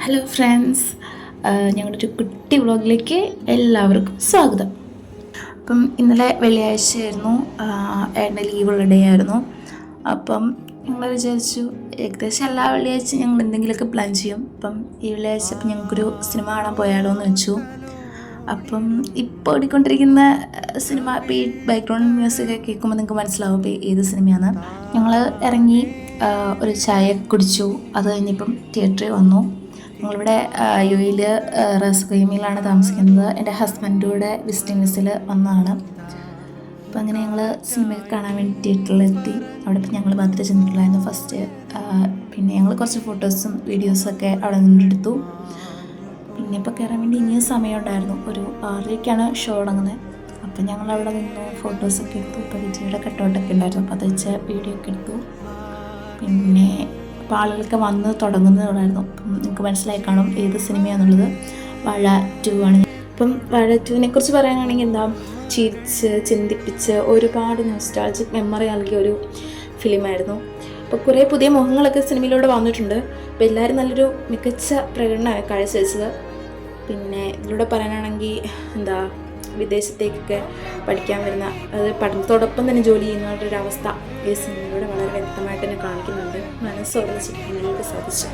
Hello friends, ഞങ്ങളുടെ ഒരു കുട്ടി വ്ളോഗിലേക്ക് എല്ലാവർക്കും സ്വാഗതം. അപ്പം ഇന്നലെ വെള്ളിയാഴ്ചയായിരുന്നു, ഏട്ടൻ്റെ ലീവുള്ള ഡേ ആയിരുന്നു. അപ്പം ഞങ്ങൾ വിചാരിച്ചു ഏകദേശം എല്ലാ വെള്ളിയാഴ്ച ഞങ്ങൾ എന്തെങ്കിലുമൊക്കെ പ്ലാൻ ചെയ്യും. അപ്പം ഈ വെള്ളിയാഴ്ച അപ്പം ഞങ്ങൾക്കൊരു സിനിമ കാണാൻ പോയാലോ എന്ന് വെച്ചു. അപ്പം ഇപ്പോൾ ഓടിക്കൊണ്ടിരിക്കുന്ന സിനിമ ഇപ്പോൾ ഈ ബാക്ക്ഗ്രൗണ്ട് മ്യൂസിക് കേൾക്കുമ്പോൾ നിങ്ങൾക്ക് മനസ്സിലാവും ഇപ്പോൾ ഏത് സിനിമയാണ്. ഞങ്ങൾ ഇറങ്ങി ഒരു ചായ കുടിച്ചു. അത് കഴിഞ്ഞപ്പം തിയേറ്ററിൽ വന്നു. ഞങ്ങളിവിടെ യു എയിൽ റാസ് ഖൈമയിലാണ് താമസിക്കുന്നത്. എൻ്റെ ഹസ്ബൻഡ് കൂടെ വിസിറ്റിംഗ് വിസിൽ വന്നതാണ്. അപ്പോൾ അങ്ങനെ ഞങ്ങൾ സിനിമയൊക്കെ കാണാൻ വേണ്ടി തിയേറ്ററിലെത്തി. അവിടെ ഇപ്പം ഞങ്ങൾ മാത്രമേ ചെന്നിട്ടുള്ളായിരുന്നു ഫസ്റ്റ്. പിന്നെ ഞങ്ങൾ കുറച്ച് ഫോട്ടോസും വീഡിയോസൊക്കെ അവിടെ നിന്നെടുത്തു. പിന്നെ ഇപ്പോൾ കയറാൻ വേണ്ടി ഇനിയും സമയമുണ്ടായിരുന്നു. ഒരു 6:30ക്കാണ് ഷോ തുടങ്ങുന്നത്. അപ്പം ഞങ്ങൾ അവിടെ നിന്ന് ഫോട്ടോസൊക്കെ എടുത്തു. ഇപ്പോൾ വിജയുടെ കട്ടൗട്ടൊക്കെ ഉണ്ടായിരുന്നു, അപ്പോൾ അത് വെച്ച് വീഡിയോ ഒക്കെ എടുത്തു. പിന്നെ അപ്പോൾ ആളുകളൊക്കെ വന്ന് തുടങ്ങുന്നതുള്ളായിരുന്നു. അപ്പം നിങ്ങൾക്ക് മനസ്സിലായി കാണും ഏത് സിനിമയാണെന്നുള്ളത്. വാഴ 2 ആണ്. അപ്പം വാഴ 2നെ കുറിച്ച് പറയുകയാണെങ്കിൽ എന്താ, ചിന്തിപ്പിച്ച് ഒരുപാട് നൊസ്റ്റാൾജിക് മെമ്മറി നൽകിയ ഒരു ഫിലിമായിരുന്നു. അപ്പോൾ കുറേ പുതിയ മുഖങ്ങളൊക്കെ സിനിമയിലൂടെ വന്നിട്ടുണ്ട്. അപ്പോൾ എല്ലാവരും നല്ലൊരു മികച്ച പ്രകടനമാണ് കാഴ്ചവെച്ചത്. പിന്നെ ഇതിലൂടെ പറയാനാണെങ്കിൽ എന്താ, വിദേശത്തേക്കൊക്കെ പഠിക്കാൻ വരുന്ന, അത് പഠനത്തോടൊപ്പം തന്നെ ജോലി ചെയ്യുന്നവരുടെ ഒരു അവസ്ഥ ഈ സിനിമയിലൂടെ വളരെ വ്യക്തമായിട്ട് തന്നെ കാണിക്കുന്നുണ്ട്. മനസ്സോർന്ന് ചിരിക്കാനായിട്ട് സാധിച്ചു.